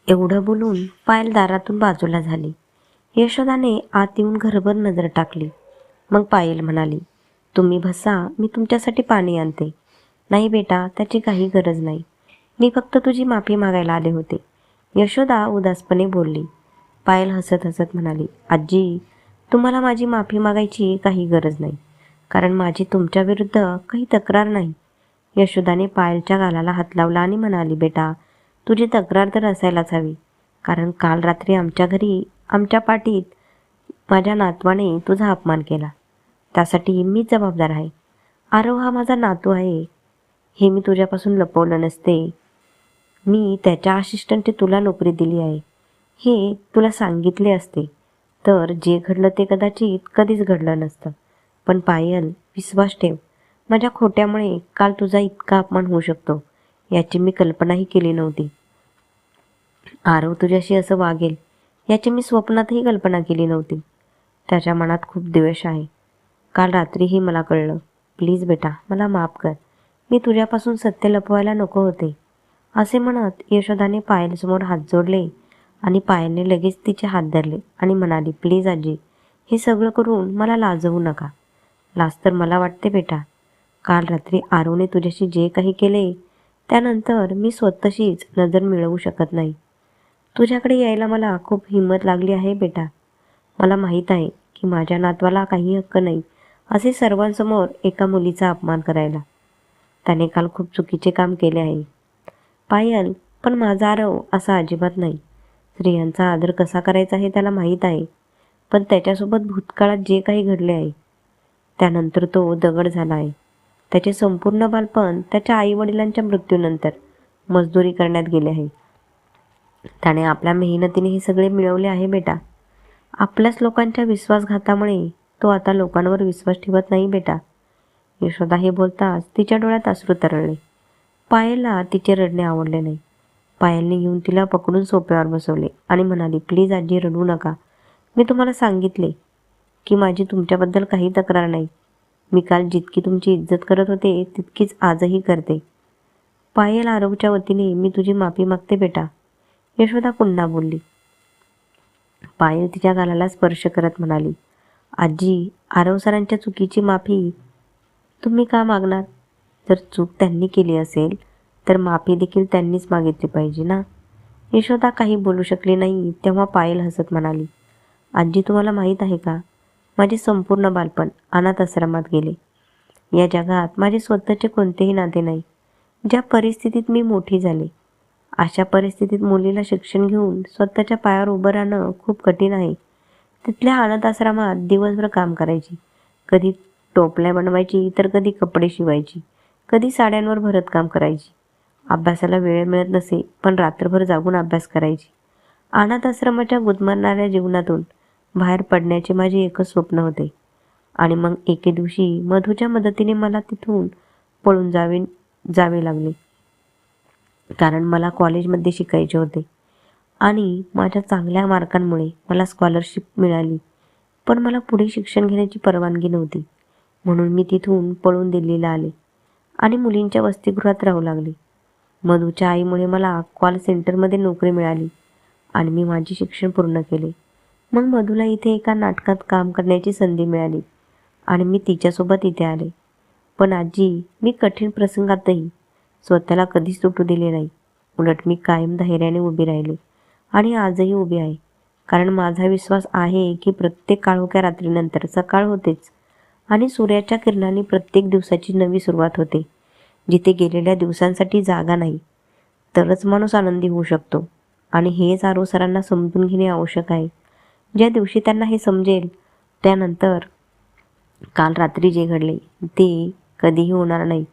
एवढं बोलून पायल दारातून बाजूला झाली. यशोदाने आत येऊन घरभर नजर टाकली. मग पायल म्हणाली, तुम्ही बसा, मी तुमच्यासाठी पाणी आणते. नाही बेटा, त्याची काही गरज नाही. मी फक्त तुझी माफी मागायला आले होते. यशोदा उदासपणे बोलली. पायल हसत हसत म्हणाली, आजी, तुम्हाला माझी माफी मागायची काही गरज नाही, कारण माझी तुमच्याविरुद्ध काही तक्रार नाही. यशोदाने पायलच्या गालाला हात लावला आणि म्हणाली, बेटा, तुझी तक्रार तर असायलाच हवी, कारण काल रात्री आमच्या घरी आमच्या पाठीत माझ्या नातवाने तुझा अपमान केला. त्यासाठी मीच जबाबदार आहे. आरव हा माझा नातू आहे, हे मी तुझ्यापासून लपवलं नसते. मी त्याच्या असिस्टंटने तुला नोकरी दिली आहे, हे तुला सांगितले असते तर जे घडलं ते कदाचित कधीच घडलं नसतं. पण पायल, विश्वास ठेव, माझ्या खोट्यामुळे काल तुझा इतका अपमान होऊ शकतो याची मी कल्पनाही केली नव्हती. आरव तुझ्याशी असं वागेल याची मी स्वप्नातही कल्पना केली नव्हती. त्याच्या मनात खूप द्वेष आहे. काल रात्रीही मला कळलं. प्लीज बेटा, मला माफ कर. मी तुझ्यापासून सत्य लपवायला नको होते. असे म्हणत यशोदाने पायलसमोर हात जोडले आणि पायलने लगेच तिचे हात धरले आणि म्हणाली, प्लीज आजी, हे सगळं करून मला लाजवू नका. लाज तर मला वाटते बेटा. काल रात्री आरवने तुझ्याशी जे काही केले त्यानंतर मी स्वतःशीच नजर मिळवू शकत नाही. तुझ्याकडे यायला मला खूप हिंमत लागली आहे बेटा. मला माहीत आहे की माझ्या नातवाला काही हक्क नाही असे सर्वांसमोर एका मुलीचा अपमान करायला. त्याने काल खूप चुकीचे काम केले आहे पायल, पण माझा आरव असा अजिबात नाही. स्त्रियांचा आदर कसा करायचा हे त्याला माहीत आहे. पण त्याच्यासोबत भूतकाळात जे काही घडले आहे त्यानंतर तो दगड झाला आहे. त्याचे संपूर्ण बालपण त्याच्या आईवडिलांच्या मृत्यूनंतर मजदुरी करण्यात गेले आहे. त्याने आपल्या मेहनतीने हे सगळे मिळवले आहे बेटा. आपल्याच लोकांच्या विश्वासघातामुळे तो आता लोकांवर विश्वास ठेवत नाही बेटा. यशोदा हे बोलताच तिच्या डोळ्यात अश्रू तरळले. पायलला तिचे रडणे आवडले नाही. पायलने येऊन तिला पकडून सोफ्यावर बसवले आणि म्हणाली, प्लीज आजी, रडू नका. मी तुम्हाला सांगितले की माझी तुमच्याबद्दल काही तक्रार नाही. मी काल जितकी तुमची इज्जत करत होते तितकीच आजही करते. पायल, आरवच्या वतीने मी तुझी माफी मागते बेटा, यशोदा पुन्हा बोलली. पायल तिच्या गालाला स्पर्श करत म्हणाली, आजी, आरव सरांच्या चुकीची माफी तुम्ही का मागणार? जर चूक त्यांनी केली असेल तर माफी देखील त्यांनीच मागितली पाहिजे ना. यशोदा काही बोलू शकली नाही. तेव्हा पायल हसत म्हणाली, आजी, तुम्हाला माहीत आहे का, माझे संपूर्ण बालपण अनाथ आश्रमात गेले. या जगात माझे स्वतःचे कोणतेही नाते नाही. ज्या परिस्थितीत मी मोठी झाले, अशा परिस्थितीत मुलीला शिक्षण घेऊन स्वतःच्या पायावर उभं राहणं खूप कठीण आहे. तिथल्या अनाथ आश्रमात दिवसभर काम करायची. कधी टोपल्या बनवायची तर कधी कपडे शिवायची, कधी साड्यांवर भरतकाम करायची. अभ्यासाला वेळ मिळत नसे पण रात्रभर जागून अभ्यास करायची. अनाथ आश्रमाच्या गुदमरणाऱ्या जीवनातून बाहेर पडण्याचे माझे एकच स्वप्न होते. आणि मग एके दिवशी मधूच्या मदतीने मला तिथून पळून जावे लागले, कारण मला कॉलेजमध्ये शिकायचे होते आणि माझ्या चांगल्या मार्कांमुळे मला स्कॉलरशिप मिळाली. पण मला पुढे शिक्षण घेण्याची परवानगी नव्हती, म्हणून मी तिथून पळून दिल्लीला आले आणि मुलींच्या वसतिगृहात राहू लागले. मधूच्या आईमुळे मला कॉल सेंटरमध्ये नोकरी मिळाली आणि मी माझे शिक्षण पूर्ण केले. मग मधूला इथे एका नाटकात काम करण्याची संधी मिळाली आणि मी तिच्यासोबत इथे आले. पण आजी, मी कठीण प्रसंगातही स्वतःला कधीच तुटू दिले नाही. उलट मी कायम धैर्याने उभी राहिले आणि आजही उभी आहे, कारण माझा विश्वास आहे की प्रत्येक काळोख्या रात्रीनंतर सकाळ होतेच आणि सूर्याच्या किरणांनी प्रत्येक दिवसाची नवी सुरुवात होते. जिथे गेलेल्या दिवसांसाठी जागा नाही तरच माणूस आनंदी होऊ शकतो. आणि हेच आरव सरांना समजून घेणे आवश्यक आहे. ज्या दिवशी त्यांना हे समजेल त्यानंतर काल रात्री जे घडले ते कधीही होणार नाही.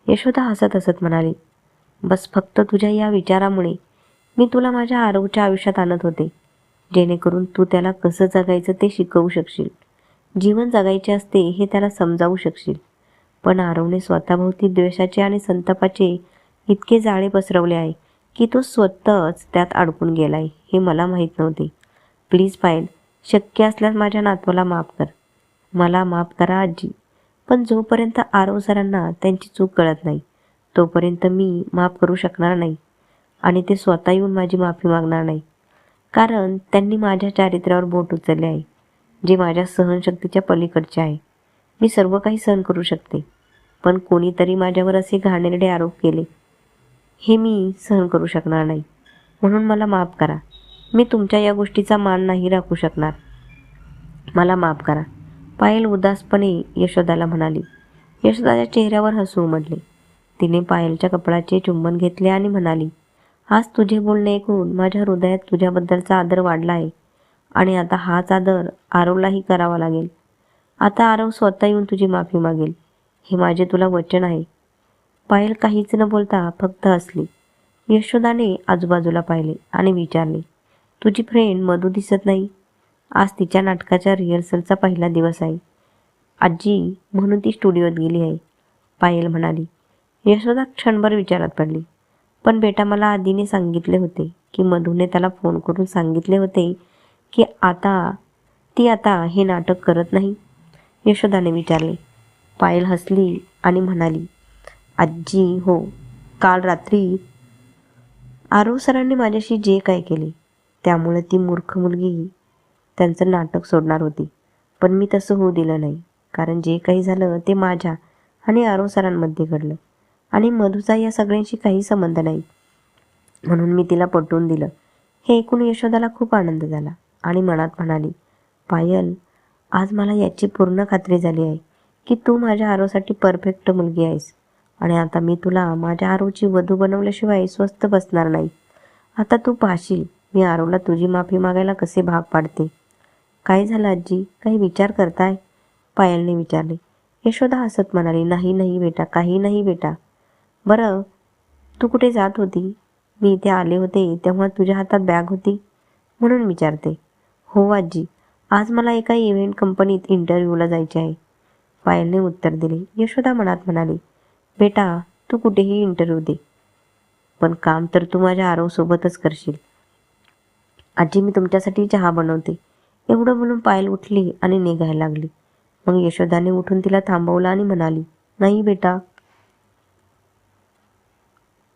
यशोदा हसत हसत म्हणाली, बस फक्त तुझ्या या विचारामुळे मी तुला माझ्या आरवच्या आयुष्यात आणत होते, जेणेकरून तू त्याला कसं जगायचं ते शिकवू शकशील. जीवन जगायचे असते हे त्याला समजावू शकशील. पण आरवने स्वतःभोवती द्वेषाचे आणि संतापाचे इतके जाळे पसरवले आहे की तो स्वतःच त्यात अडकून गेलाय हे मला माहीत नव्हते. प्लीज पायल, शक्य असल्यास माझ्या नातवाला माफ कर. मला माफ करा आजी, पण जोपर्यंत आरव सरांना त्यांची चूक कळत नाही तोपर्यंत मी माफ करू शकणार नाही. आणि ते स्वतः येऊन माझी माफी मागणार नाही, कारण त्यांनी माझ्या चारित्र्यावर बोट उचलले आहे, जे माझ्या सहनशक्तीच्या पलीकडचे आहे. मी सर्व काही सहन करू शकते, पण कोणीतरी माझ्यावर असे घाणेरडे आरोप केले, हे मी सहन करू शकणार नाही. म्हणून मला माफ करा. मी तुमच्या या गोष्टीचा मान नाही राखू शकणार. मला माफ करा. पायल उदासपणे यशोदाला म्हणाली. यशोदाच्या चेहऱ्यावर हसू उमटले. तिने पायलच्या कपडाचे चुंबन घेतले आणि म्हणाली, आज तुझे बोलणे ऐकून माझ्या हृदयात तुझ्याबद्दलचा आदर वाढला आहे आणि आता हाच आदर आरवलाही करावा लागेल. आता आरव स्वतः येऊन तुझी माफी मागेल, हे माझे तुला वचन आहे. पायल काहीच न बोलता फक्त हसली. यशोदाने आजूबाजूला पाहिले आणि विचारले, तुझी फ्रेंड मधू दिसत नाही? आज तिच्या नाटकाच्या रिहर्सलचा पहिला दिवस आहे आजी, म्हणून ती स्टुडिओत गेली आहे, पायल म्हणाली. यशोदा क्षणभर विचारात पडली. पण बेटा, मला आधीने सांगितले होते की मधूने त्याला फोन करून सांगितले होते की ती आता हे नाटक करत नाही, यशोदाने विचारले. पायल हसली आणि म्हणाली, आजी हो, काल रात्री आरव सरांनी माझ्याशी जे काय केले त्यामुळे ती मूर्ख मुलगी त्यांचं नाटक सोडणार होती. पण मी तसं होऊ दिलं नाही, कारण जे काही झालं ते माझ्या आणि आरव सरांमध्ये घडलं आणि मधूचा या सगळ्यांशी काही संबंध नाही, म्हणून मी तिला पटवून दिलं. हे ऐकून यशोदाला खूप आनंद झाला आणि मनात म्हणाली, पायल, आज मला याची पूर्ण खात्री झाली आहे की तू माझ्या आरवसाठी परफेक्ट मुलगी आहेस आणि आता मी तुला माझ्या आरवची वधू बनवल्याशिवाय स्वस्थ बसणार नाही. आता तू पाहशील मी आरवला तुझी माफी मागायला कसे भाग पाडते. काय झालं आजी, काही विचार करताय? पायलने विचारले. यशोदा हसत म्हणाली, नाही नाही बेटा, काही नाही बेटा. बरं, तू कुठे जात होती? मी इथे आले होते तेव्हा तुझ्या हातात बॅग होती म्हणून विचारते. हो आजी, आज मला एका इव्हेंट कंपनीत इंटरव्ह्यूला जायचे आहे, पायलने उत्तर दिले. यशोदा मनात म्हणाली, बेटा तू कुठेही इंटरव्ह्यू दे, पण काम तर तू माझ्या आरवसोबतच करशील. आजी, मी तुमच्यासाठी चहा बनवते. एवढं बोलून पायल उठली आणि निघायला लागली. मग यशोदाने उठून तिला थांबवलं आणि म्हणाली, नाही बेटा,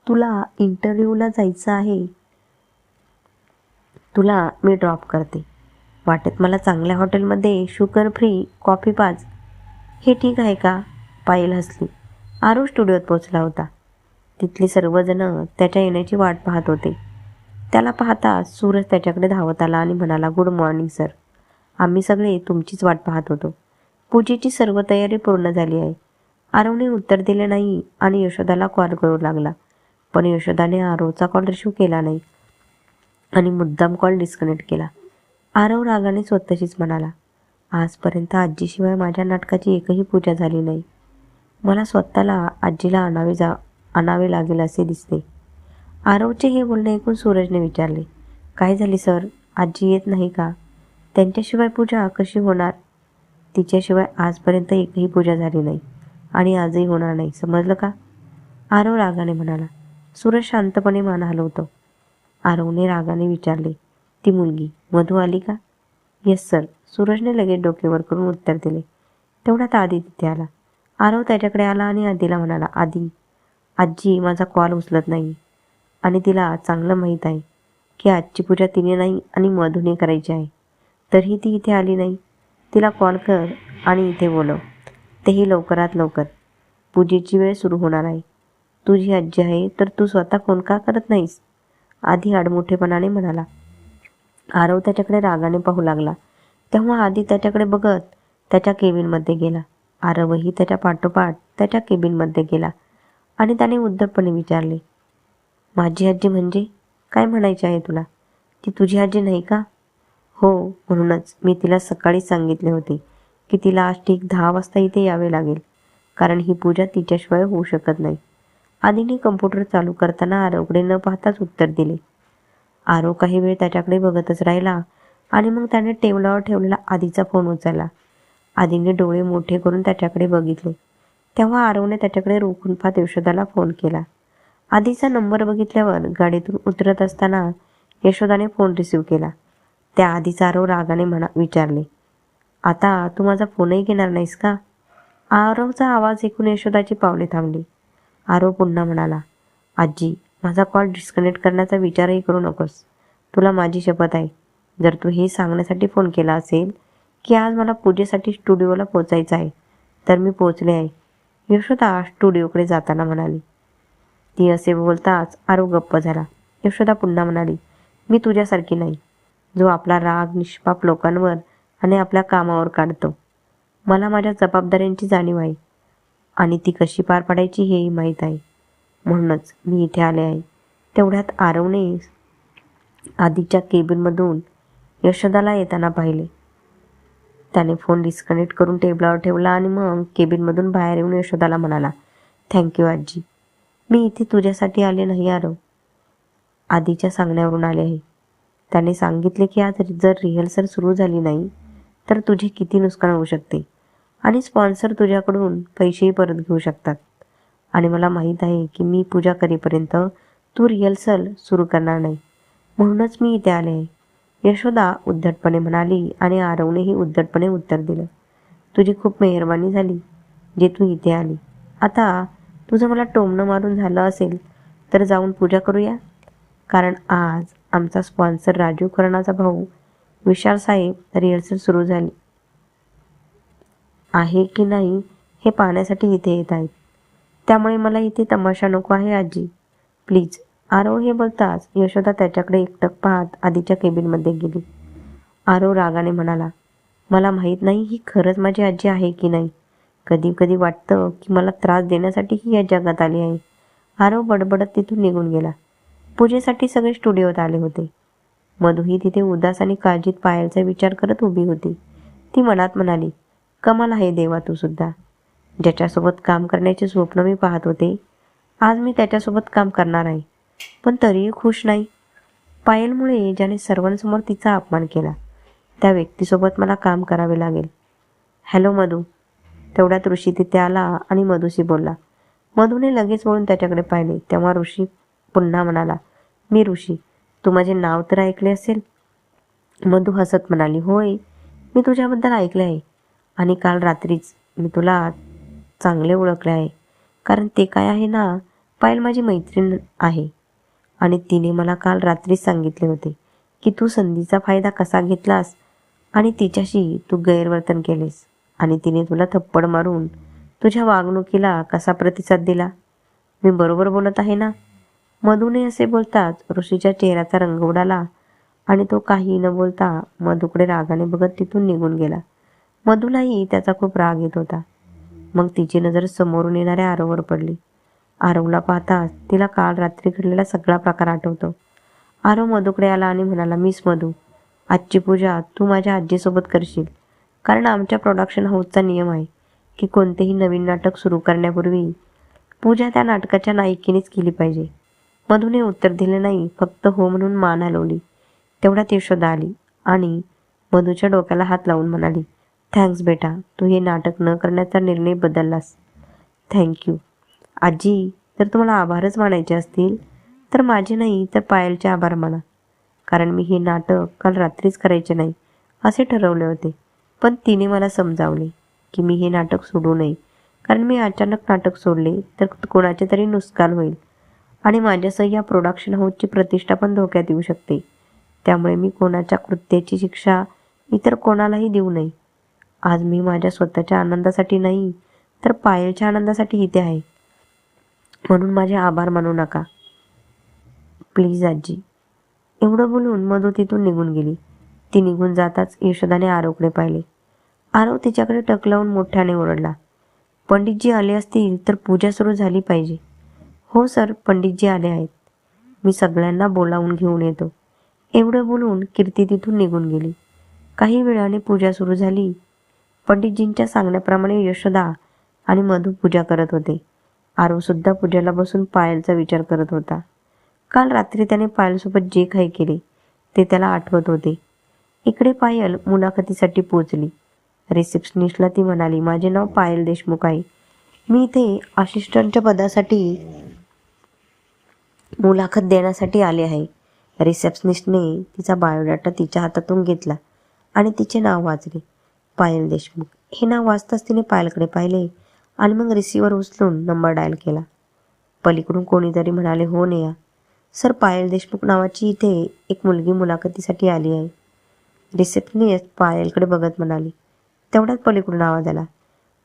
तुला इंटरव्ह्यूला जायचं आहे, तुला मी ड्रॉप करते. वाटेत मला चांगल्या हॉटेलमध्ये शुगर फ्री कॉफी पाज. हे ठीक आहे का? पायल हसली. आरव स्टुडिओत पोचला होता. तिथली सर्वजण त्याच्या येण्याची वाट पाहत होते. त्याला पाहताच सूरज त्याच्याकडे धावत आला आणि म्हणाला, गुड मॉर्निंग सर. आम्ही सगळे तुमचीच वाट पाहत होतो. पूजेची सर्व तयारी पूर्ण झाली आहे. आरवने उत्तर दिले नाही आणि यशोदाला कॉल करू लागला, पण यशोदाने आरवचा कॉल रिसीव्ह केला नाही आणि मुद्दाम कॉल डिस्कनेक्ट केला. आरव रागाने स्वतःशीच म्हणाला, आजपर्यंत आजीशिवाय माझ्या नाटकाची एकही पूजा झाली नाही. मला स्वतःला आजीला आणावे लागेल असे दिसते. आरवचे हे बोलणे ऐकून सूरजने विचारले, काय झाले सर? आजी येत नाही का? त्यांच्याशिवाय पूजा कशी होणार? तिच्याशिवाय आजपर्यंत एकही पूजा झाली नाही आणि आजही होणार नाही, समजलं का? आरव रागाने म्हणाला. सूरज शांतपणे मान हलवतो. आरवने रागाने विचारले, ती मुलगी मधू आली का? येस सर, सूरजने लगेच डोके वर करून उत्तर दिले. तेवढ्यात आदी तिथे आला. आरव त्याच्याकडे आला आणि आदीला म्हणाला, आदी, आजी माझा कॉल उचलत नाही आणि तिला चांगलं माहीत आहे की आजची पूजा तिने नाही आणि मधूने करायची आहे, तरीही ती इथे आली नाही. तिला कॉल कर आणि इथे बोलव, तेही लवकरात लवकर. पूजेची वेळ सुरू होणार आहे. तुझी आजी आहे तर तू स्वतः फोन का करत नाहीस? आधी आडमुठेपणाने म्हणाला. आरव त्याच्याकडे रागाने पाहू लागला. तेव्हा आधी त्याच्याकडे बघत त्याच्या केबिनमध्ये गेला. आरवही त्याच्या पाठोपाठ त्याच्या केबिनमध्ये गेला आणि त्याने उद्धटपणे विचारले, माझी आजी म्हणजे काय म्हणायचे आहे तुला? ती तुझी आजी नाही का? हो, म्हणूनच मी तिला सकाळीच सांगितले होते की तिला आज ठीक 10 वाजता इथे यावे लागेल, कारण ही पूजा तिच्याशिवाय होऊ शकत नाही. आधीने कम्प्युटर चालू करताना आरवकडे न पाहताच उत्तर दिले. आरव काही वेळ त्याच्याकडे बघतच राहिला आणि मग त्याने टेबलावर ठेवलेला आधीचा फोन उचलला. आधीने डोळे मोठे करून त्याच्याकडे बघितले. तेव्हा आरवने त्याच्याकडे रोखून पाहत यशोदाला फोन केला. आधीचा नंबर बघितल्यावर गाडीतून उतरत असताना यशोदाने फोन रिसीव्ह केला. त्या आधीचा आरव रागाने विचारले, आता तू माझा फोनही घेणार नाहीस का? आरवचा आवाज ऐकून यशोदाची पावले थांबली. आरव पुन्हा म्हणाला, आजी माझा कॉल डिस्कनेक्ट करण्याचा विचारही करू नकोस. तुला माझी शपथ आहे. जर तू हे सांगण्यासाठी फोन केला असेल की आज मला पूजेसाठी स्टुडिओला पोचायचं आहे, तर मी पोचले आहे, यशोदा स्टुडिओकडे जाताना म्हणाली. ती असे बोलताच आरव गप्प झाला. यशोदा पुन्हा म्हणाली, मी तुझ्यासारखी नाही, जो आपला राग निष्पाप लोकांवर आणि आपल्या कामावर काढतो. मला माझ्या जबाबदाऱ्यांची जाणीव आहे आणि ती कशी पार पाडायची हेही माहीत आहे. म्हणूनच मी इथे आले आहे. तेवढ्यात आरवने आधीच्या केबिनमधून यशोदाला येताना पाहिले. त्याने फोन डिस्कनेक्ट करून टेबलावर ठेवला आणि मग केबिनमधून बाहेर येऊन यशोदाला म्हणाला, थँक्यू आजी. मी इथे तुझ्यासाठी आले नाही आरव, आधीच्या सांगण्यावरून आले आहे. त्याने सांगितले की आज जर रिहर्सल सुरू झाली नाही तर तुझे किती नुकसान होऊ शकते आणि स्पॉन्सर तुझ्याकडून पैसेही परत घेऊ शकतात. आणि मला माहीत आहे की मी पूजा करेपर्यंत तू रिहर्सल सुरू करणार नाही, म्हणूनच मी इथे आले आहे. यशोदा उद्धटपणे म्हणाली आणि आरवनेही उद्धटपणे उत्तर दिलं, तुझी खूप मेहरबानी झाली जे तू इथे आली. आता तुझं मला टोमणं मारून झालं असेल तर जाऊन पूजा करूया, कारण आज आमचा स्पॉन्सर राजू खरानाचा भाऊ विशाल साहेब रिहर्सल सुरू झाली आहे की नाही हे पाहण्यासाठी इथे येत आहेत. त्यामुळे मला इथे तमाशा नको आहे आजी, प्लीज. आरव हे बोलताच यशोदा त्याच्याकडे एकटक पाहत आधीच्या केबिनमध्ये गेली. आरव रागाने म्हणाला, मला माहीत नाही ही खरंच माझी आजी आहे की नाही. कधी कधी वाटतं की मला त्रास देण्यासाठी ही या जगात आली आहे. आरव बडबडत तिथून निघून गेला. पूजेसाठी सगळे स्टुडिओत आले होते. मधुही तिथे उदास आणि काळजीत पायलचा विचार करत उभी होती. ती मनात म्हणाली, कमाल आहे देवा तू सुद्धा. ज्याच्यासोबत काम करण्याचे स्वप्न मी पाहत होते, आज मी त्याच्यासोबत काम करणार आहे, पण तरीही खुश नाही. पायलमुळे ज्याने सर्वांसमोर तिचा अपमान केला त्या व्यक्तीसोबत मला काम करावे लागेल. हॅलो मधू. तेवढ्यात ऋषी तिथे आला आणि मधूशी बोलला. मधूने लगेच वळून त्याच्याकडे पाहिले. तेव्हा ऋषी पुन्हा म्हणाला, मी ऋषी. तू माझे नाव तर ऐकले असेल. मधू हसत म्हणाली, होय, मी तुझ्याबद्दल ऐकले आहे आणि काल रात्रीच मी तुला चांगले ओळखले आहे. कारण ते काय आहे ना, पायल माझी मैत्रीण आहे आणि तिने मला काल रात्रीच सांगितले होते की तू संधीचा फायदा कसा घेतलास आणि तिच्याशी तू गैरवर्तन केलेस आणि तिने तुला थप्पड मारून तुझ्या वागणुकीला कसा प्रतिसाद दिला. मी बरोबर बोलत आहे ना? मधूने असे बोलताच ऋषीच्या चेहऱ्याचा रंग उडाला आणि तो काही न बोलता मधूकडे रागाने बघत तिथून निघून गेला. मधूलाही त्याचा खूप राग येत होता. मग तिची नजर समोरून येणाऱ्या आरववर पडली. आरवला पाहताच तिला काल रात्री घडलेला सगळा प्रकार आठवतो. आरव मधूकडे आला आणि म्हणाला, मिस मधू, आजची पूजा तू माझ्या आजीसोबत करशील, कारण आमच्या प्रोडक्शन हाऊसचा नियम आहे की कोणतेही नवीन नाटक सुरू करण्यापूर्वी पूजा त्या नाटकाच्या नायिकेनेच केली पाहिजे. मधूने उत्तर दिले नाही, फक्त हो म्हणून मान हलवली. तेवढ्यात यशोदा आली आणि मधूच्या डोक्याला हात लावून म्हणाली, थँक्स बेटा, तू हे नाटक न करण्याचा निर्णय बदललास. थँक्यू आजी. जर तुम्हाला आभारच मानायचे असतील तर माझे नाही तर पायलचे आभार माना, कारण मी हे नाटक काल रात्रीच करायचे नाही असे ठरवले होते. पण तिने मला समजावले की मी हे नाटक सोडू नये, कारण मी अचानक नाटक सोडले तर कोणाचे तरी नुकसान होईल आणि माझ्यासह या प्रोडक्शन हाऊसची प्रतिष्ठा पण धोक्यात येऊ शकते. त्यामुळे मी कोणाच्या कृत्याची शिक्षा इतर कोणालाही देऊ नये. आज मी माझ्या स्वतःच्या आनंदासाठी नाही तर पायलच्या आनंदासाठी इथे आहे, म्हणून माझे आभार मानू नका प्लीज आजी. एवढं बोलून मधू तिथून निघून गेली. ती निघून जाताच यशोदाने आरवकडे पाहिले. आरव तिच्याकडे टक लावून मोठ्याने ओरडला, पंडितजी आले असतील तर पूजा सुरू झाली पाहिजे. हो सर, पंडितजी आले आहेत, मी सगळ्यांना बोलावून घेऊन येतो. एवढं बोलून कीर्ती तिथून निघून गेली. काही वेळाने पूजा सुरू झाली. पंडितजींच्या सांगण्याप्रमाणे यशोदा आणि मधू पूजा करत होते. आरव सुद्धा पूजेला बसून पायलचा विचार करत होता. काल रात्री त्याने पायलसोबत जे काही केले ते त्याला आठवत होते. इकडे पायल मुलाखतीसाठी पोचली. रिसेप्शनिस्टला ती म्हणाली, माझे नाव पायल देशमुख आहे, मी इथे असिस्टंटच्या पदासाठी मुलाखत देण्यासाठी आले आहे. रिसेप्शनिस्टने तिचा बायोडाटा तिच्या हातातून घेतला आणि तिचे नाव वाचले, पायल देशमुख. हे नाव वाचताच तिने पायलकडे पाहिले आणि मग रिसिव्हर उचलून नंबर डायल केला. पलीकडून कोणीतरी म्हणाले, हो नेहा, सर, पायल देशमुख नावाची इथे एक मुलगी मुलाखतीसाठी आली आहे. रिसेप्शनिस्ट पायलकडे बघत म्हणाली. तेवढ्यात पलीकडून आवाज आला.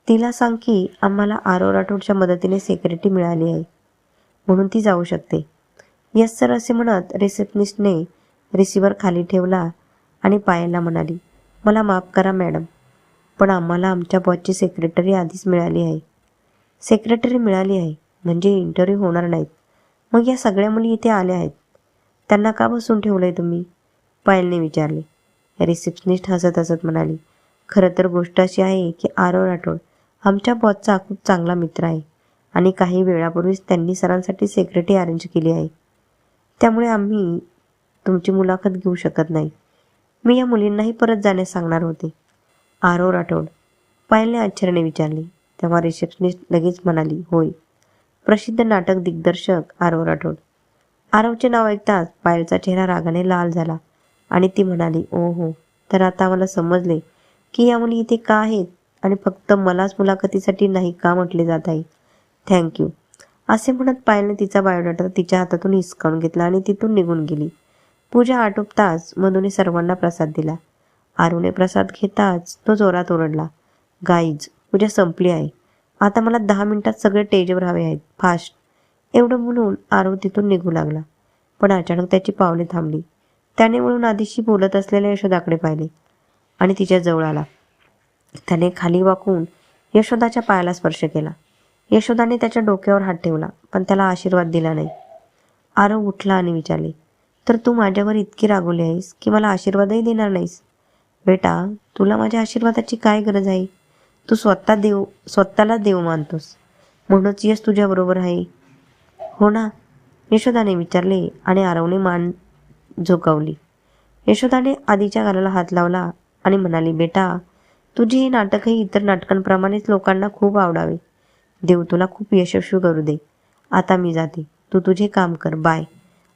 तिला सांग की आम्हाला आरव राठोडच्या मदतीने सेक्रेटरी मिळाली आहे, म्हणून ती जाऊ शकते. येस सर, असे म्हणत रिसेप्शनिस्टने रिसिव्हर खाली ठेवला आणि पायलला म्हणाली, मला माफ करा मॅडम, पण आम्हाला आमच्या बॉसची सेक्रेटरी आधीच मिळाली आहे. सेक्रेटरी मिळाली आहे म्हणजे इंटरव्ह्यू होणार नाहीत. मग या सगळ्या मुली इथे आल्या आहेत, त्यांना का बसून ठेवलंय तुम्ही? पायलने विचारले. रिसेप्शनिस्ट हसत हसत म्हणाली, खरं तर गोष्ट अशी आहे की आरव राठोड आमच्या बॉसचा खूप चांगला मित्र आहे आणि काही वेळापूर्वीच त्यांनी सरांसाठी सेक्रेटरी अरेंज केली आहे. त्यामुळे आम्ही तुमची मुलाखत घेऊ शकत नाही. मी या मुलींनाही परत जाण्यास सांगणार होते. आरव राठोड? पायलने आश्चर्याने विचारले. तेव्हा रिसेप्शनिस्ट लगेच म्हणाली, होय, प्रसिद्ध नाटक दिग्दर्शक आरव राठोड. आरवचे नाव ऐकताच पायलचा चेहरा रागाने लाल झाला आणि ती म्हणाली, ओ हो, तर आता मला समजले की या मुली इथे का आहेत आणि फक्त मलाच मुलाखतीसाठी नाही का म्हटले जात आहे. थँक्यू. असे म्हणत पायलने तिचा बायोडाटा तिच्या हातातून हिसकावून घेतला आणि तिथून निघून गेली. पूजा आटोपताच मधूने सर्वांना प्रसाद दिला. आरूने प्रसाद घेताच तो जोरात ओरडला, गाईज, पूजा संपली आहे. आता मला 10 मिनिटात सगळे स्टेजवर हवे आहेत, फास्ट. एवढं बोलून आरव तिथून निघू लागला. पण अचानक त्याची पावले थांबली. त्याने वळून आधीशी बोलत असलेल्या यशोदाकडे पाहिले आणि तिच्या जवळ आला. त्याने खाली वाकून यशोदाच्या पायाला स्पर्श केला. यशोदाने त्याच्या डोक्यावर हात ठेवला, पण त्याला आशीर्वाद दिला नाही. आरव उठला आणि विचारले, तर तू माझ्यावर इतकी रागवली आहेस की मला आशीर्वादही देणार नाहीस? बेटा, तुला माझ्या आशीर्वादाची काय गरज आहे? तू स्वतःला देव मानतोस, म्हणूनच यश तुझ्याबरोबर आहे. हो ना? यशोदाने विचारले आणि आरवने मान झोकावली. यशोदाने आधीच्या गालाला हात लावला आणि म्हणाली, बेटा, तुझे हे नाटकही इतर नाटकांप्रमाणेच लोकांना खूप आवडावे. देव तुला खूप यशस्वी करू दे. आता मी जाते, तू तुझे काम कर, बाय.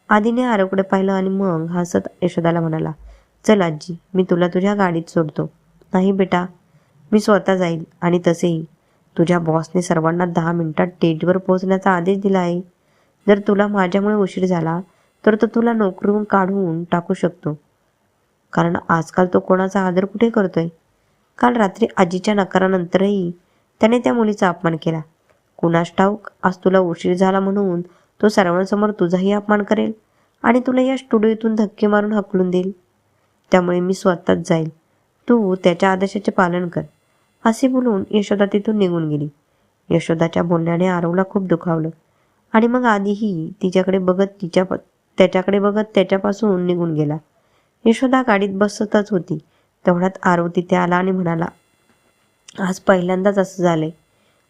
आधीने आरवकडे पाहिलं आणि मग हसत यशोदाला म्हणाला, चल आजी, मी तुला तुझ्या गाडीत सोडतो. नाही बेटा, मी स्वतः जाईल. आणि तसेही तुझ्या बॉसने सर्वांना 10 मिनिटात स्टेजवर पोहोचण्याचा आदेश दिला आहे. जर तुला माझ्यामुळे उशीर झाला तर तो तुला नोकरीवरून काढून टाकू शकतो, कारण आजकाल तो कोणाचा आदर कुठे करतोय. काल रात्री आजीच्या नकारानंतरही त्याने त्या मुलीचा अपमान केला. कुणास ठाऊक आज तुला उशीर झाला म्हणून तो सर्वांसमोर तुझाही अपमान करेल आणि तुला या स्टुडिओतून धक्के मारून हकलून देईल. त्यामुळे मी स्वतःच जाईल, तू त्याच्या आदेशाचे पालन कर. असे बोलून यशोदा तिथून निघून गेली. यशोदाच्या बोलण्याने आरवला खूप दुखावलं आणि मग आधीही त्याच्याकडे बघत त्याच्यापासून निघून गेला. यशोदा गाडीत बसतच होती. तेवढ्यात आरव तिथे आला आणि म्हणाला, आज पहिल्यांदाच असं झालंय.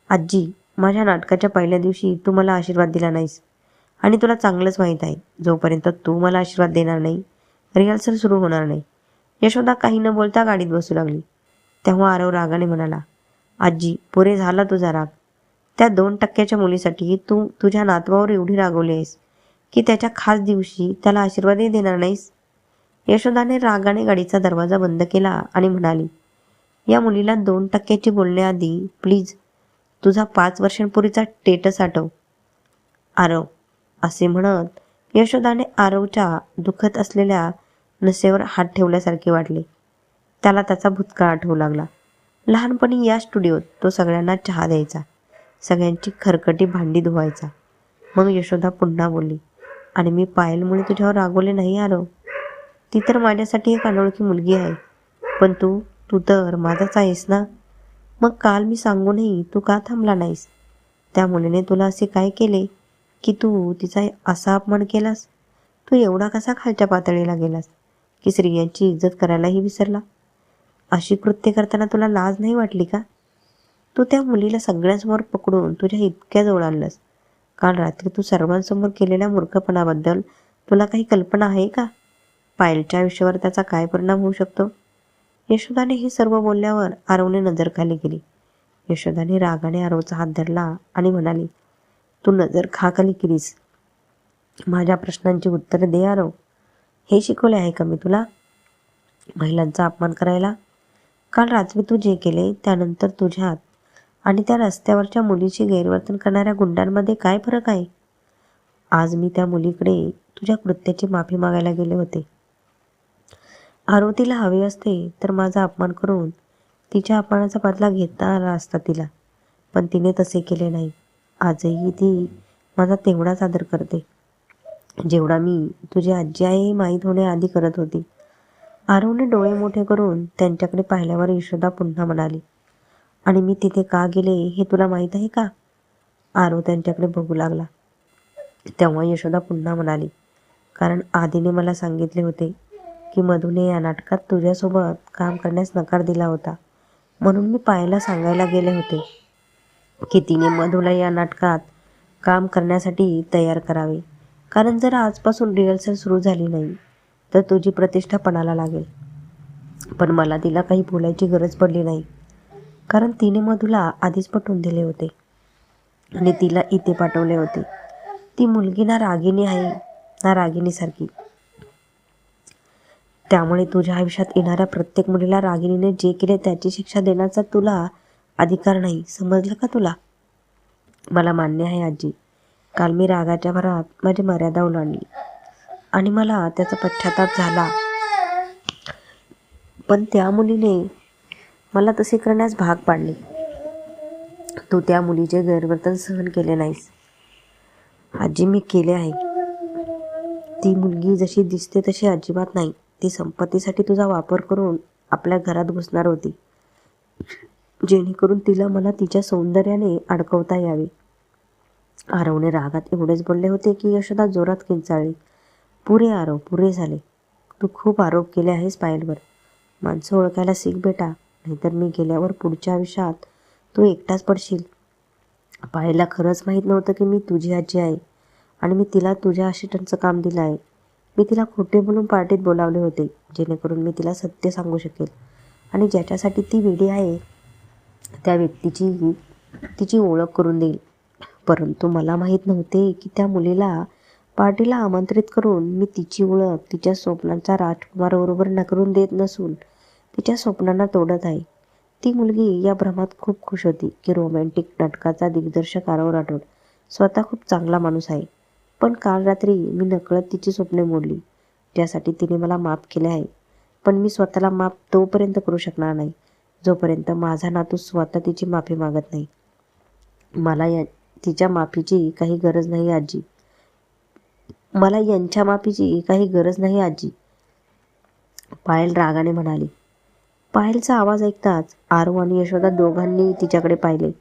आजी, माझ्या नाटकाच्या पहिल्या दिवशी तू मला आशीर्वाद दिला नाहीस आणि तुला चांगलंच माहीत आहे, जोपर्यंत तू मला आशीर्वाद देणार नाही रिहर्सल सुरू होणार नाही. यशोदा काही न बोलता गाडीत बसू लागली. तेव्हा आरव रागाने म्हणाला, आजी, पुरे झाला तुझा राग. त्या 2% मुलीसाठी तू तुझ्या नातवावर एवढी रागवली आहेस की त्याच्या खास दिवशी त्याला आशीर्वादही देणार नाहीस. यशोदाने रागाने गाडीचा दरवाजा बंद केला आणि म्हणाली, या मुलीला 2% बोलण्याआधी प्लीज तुझा 5 वर्षांपूर्वीचा स्टेटस आठव. आरव, असे म्हणत यशोदाने आरवच्या दुखत असलेल्या नसेवर हात ठेवल्यासारखे वाटले. त्याला त्याचा भूतकाळ आठवू लागला. लहानपणी या स्टुडिओत तो सगळ्यांना चहा द्यायचा, सगळ्यांची खरकटी भांडी धुवायचा. मग यशोदा पुन्हा बोलली, आणि मी पायलमुळे तुझ्यावर रागवले नाही आरव. ती तर माझ्यासाठी एक अनोळखी मुलगी आहे, पण तू तर माझाच आहेस ना. मग काल मी सांगूनही तू का थांबला नाहीस? त्या मुलीने तुला असे काय केले की तू तिचा असा अपमान केलास? तू एवढा कसा खालच्या पातळीला गेलास की स्त्रियांची इज्जत करायलाही विसरला? अशी कृत्य करताना तुला लाज नाही वाटली का? तू त्या मुलीला सगळ्यांसमोर पकडून तुझ्या इतक्या जवळ आणलंस. काल रात्री तू सर्वांसमोर केलेल्या मूर्खपणाबद्दल तुला काही कल्पना आहे का? पायलच्या आयुष्यावर त्याचा काय परिणाम होऊ शकतो? यशोदाने हे सर्व बोलल्यावर आरवने नजर खाली केली. यशोदाने रागाने आरवचा हात धरला आणि म्हणाली, तू नजर का खाली केलीस? माझ्या प्रश्नांची उत्तरे दे आरव. हे शिकवले आहे का मी तुला महिलांचा अपमान करायला? काल रात्री तू जे केले त्यानंतर तुझ्यात आणि त्या रस्त्यावरच्या मुलीची गैरवर्तन करणाऱ्या गुंडांमध्ये काय फरक आहे? आज मी त्या मुलीकडे तुझ्या कृत्याची माफी मागायला गेले होते. आरोतीला हवे असते तर माझा अपमान करून तिच्या अपमानाचा बदला घेता आला असता तिला, पण तिने तसे केले नाही. आजही ती माझा तेवढाच आदर करते जेवढा मी तुझी आजी आहे हे माहीत होण्याआधी करत होती. आरवने डोळे मोठे करून त्यांच्याकडे पाहिल्यावर यशोदा पुन्हा म्हणाली, आणि मी तिथे का गेले हे तुला माहीत आहे का? आरव त्यांच्याकडे बघू लागला. तेव्हा यशोदा पुन्हा म्हणाली, कारण आधीने मला सांगितले होते की मधूने या नाटकात तुझ्यासोबत काम करण्यास नकार दिला होता, म्हणून मी पायाला सांगायला गेले होते की तिने मधूला या नाटकात काम करण्यासाठी तयार करावे, कारण जर आजपासून रिहर्सल सुरू झाली नाही तर तुझी प्रतिष्ठा पणाला लागेल. पण मला तिला काही बोलायची गरज पडली नाही, कारण तिने मधूला आधीच पटवून दिले होते आणि तिला इथे पाठवले होते. ती मुलगी ना रागिणी आहे ना रागिणीसारखी. त्यामुळे तुझ्या आयुष्यात येणाऱ्या प्रत्येक मुलीला रागिणीने जे केले त्याची शिक्षा देण्याचा तुला अधिकार नाही. समजलं का तुला? मला मान्य आहे आजी. काल मी रागाच्या भरात माझी मर्यादा ओलांडली आणि मला त्याचा पश्चाताप झाला, पण त्या मुलीने मला तसे करण्यास भाग पाडले. तू त्या मुलीचे गैरवर्तन सहन केले नाहीस. आजी, मी केले आहे. ती मुलगी जशी दिसते तशी अजिबात नाही. ती संपत्तीसाठी तुझा वापर करून आपल्या घरात घुसणार होती, जेणेकरून तिला मला तिच्या सौंदर्याने अडकवता यावे. आरवने रागात एवढेच बोलले होते की यशोदा जोरात किंचाळली. पुरे आरव, पुरे झाले. तू खूप आरोप केले आहेस पायलवर. माणसं ओळखायला शिक बेटा, नाहीतर मी गेल्यावर पुढच्या आयुष्यात तू एकटाच पडशील. पायलला खरंच माहीत नव्हतं की मी तुझी आजी आहे आणि मी तिला तुझ्या असिस्टंटचं काम दिलं आहे. मी तिला खोटे बोलून पार्टीत बोलावले होते, जेणेकरून मी तिला सत्य सांगू शकेल आणि ज्याच्यासाठी ती वेडी आहे त्या व्यक्तीची तिची ओळख करून देईल. परंतु मला माहीत नव्हते की त्या मुलीला पार्टीला आमंत्रित करून मी तिची ओळख तिच्या स्वप्नांच्या राजकुमाराबरोबर नकरून देत नसून तिच्या स्वप्नांना तोडत आहे. ती मुलगी या भ्रमात खूप खुश होती की रोमॅन्टिक नाटकाचा दिग्दर्शक आरव राठोड स्वतः खूप चांगला माणूस आहे. पण काल रात्री मी नकळत तिची स्वप्ने मोडली, ज्यासाठी तिने मला माफ केले आहे. पण मी स्वतःला माफ तोपर्यंत करू शकणार नाही जोपर्यंत माझा नातू स्वतः तिची माफी मागत नाही. मला तिच्या माफीची काही गरज नाही आजी. मला यांच्या माफीची काही गरज नाही आजी, पायल रागाने म्हणाली. पायलचा आवाज ऐकताच आरव आणि यशोदा दोघांनी तिच्याकडे पाहिले.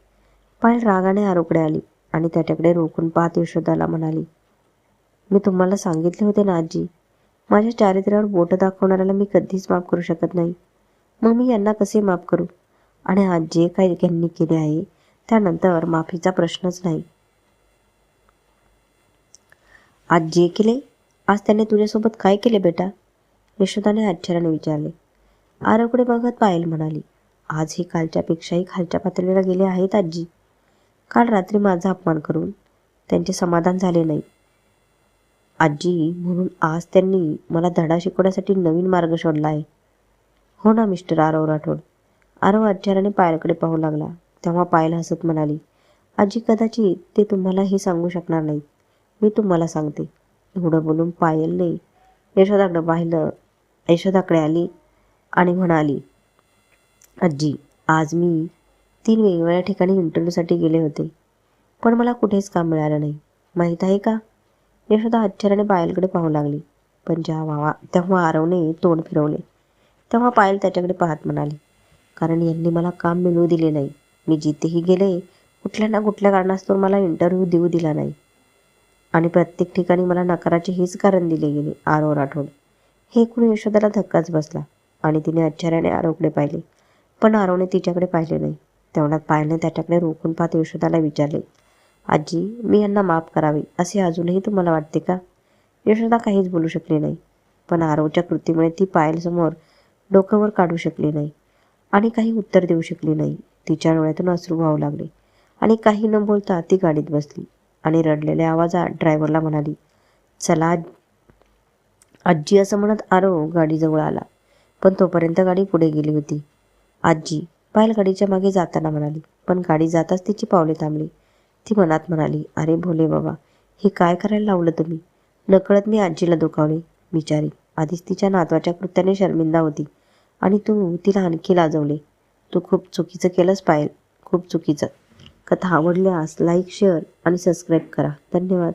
पायल रागाने आरवकडे आली आणि त्याच्याकडे रोखून पाहत यशोदाला म्हणाली, मी तुम्हाला सांगितले होते ना आजी, माझ्या चारित्र्यावर बोट दाखवणाऱ्याला मी कधीच माफ करू शकत नाही. मग मी यांना कसे माफ करू? आणि आज जे काही यांनी केले आहे त्यानंतर माफीचा प्रश्नच नाही. आज जे केले, आज त्याने तुझ्यासोबत काय केले बेटा? यशोदाने आश्चर्याने विचारले. आरवकडे बघत पायल म्हणाली, आज हे कालच्यापेक्षाही खालच्या पातळीला गेले आहेत आजी. काल रात्री माझा अपमान करून त्यांचे समाधान झाले नाही आजी, म्हणून आज त्यांनी मला धडा शिकवण्यासाठी नवीन मार्ग शोधला आहे. हो ना मिस्टर आरव राठोड? आरव आश्चर्याने पायलकडे पाहू लागला. तेव्हा पायल हसत म्हणाली, आजी कदाचित ते तुम्हाला हे सांगू शकणार नाहीत, मी तुम्हाला सांगते. एवढं बोलून पायलने यशोदाकडे पाहिलं. यशोदाकडे आली आणि म्हणाली, आजी, आज मी 3 वेगवेगळ्या ठिकाणी इंटरव्ह्यूसाठी गेले होते, पण मला कुठेच काम मिळालं नाही. माहीत आहे का? यशोदा आश्चर्याने पायलकडे पाहू लागली. पण तेव्हा आरवने तोंड फिरवले. तेव्हा पायल त्याच्याकडे पाहत म्हणाली, कारण यांनी मला काम मिळवू दिले नाही. मी जिथेही गेले कुठल्या ना कुठल्या कारणास्तव मला इंटरव्ह्यू देऊ दिला नाही आणि प्रत्येक ठिकाणी मला नकाराचे हेच कारण दिले गेले. आरव राठोड. हे ऐकून यशोदाला धक्काच बसला आणि तिने आश्चर्याने आरवकडे पाहिले, पण आरवने तिच्याकडे पाहिले नाही. तेवढ्यात पायलने त्याच्याकडे रोखून पाहत यशोदाला विचारले, आजी, मी यांना माफ करावे असे अजूनही तुम्हाला वाटते का? यशोदा काहीच बोलू शकली नाही, पण आरवच्या कृतीमुळे ती पायलसमोर डोकं वर काढू शकली नाही आणि काही उत्तर देऊ शकली नाही. तिच्या डोळ्यातून अश्रू वाहू लागले आणि काही न बोलता ती गाडीत बसली आणि रडलेल्या आवाजात ड्रायव्हरला म्हणाली, चला आजी. असं म्हणत आरव गाडीजवळ आला, पण तोपर्यंत गाडी पुढे गेली होती. आजी, पायल गाडीच्या मागे जाताना म्हणाली, पण गाडी जाताच तिची पावले थांबली. ती मनात म्हणाली, अरे भोले बाबा, हे काय करायला लावलं तुम्ही? नकळत मी आजीला दुखावले. बिचारी आधीच तिच्या नातवाच्या कृत्याने शर्मिंदा होती आणि तू तिला आणखी लाजवले. तू खूप चुकीचं केलंस पायल, खूप चुकीचं. कथा आवडल्यास लाईक, शेअर आणि सबस्क्राईब करा. धन्यवाद.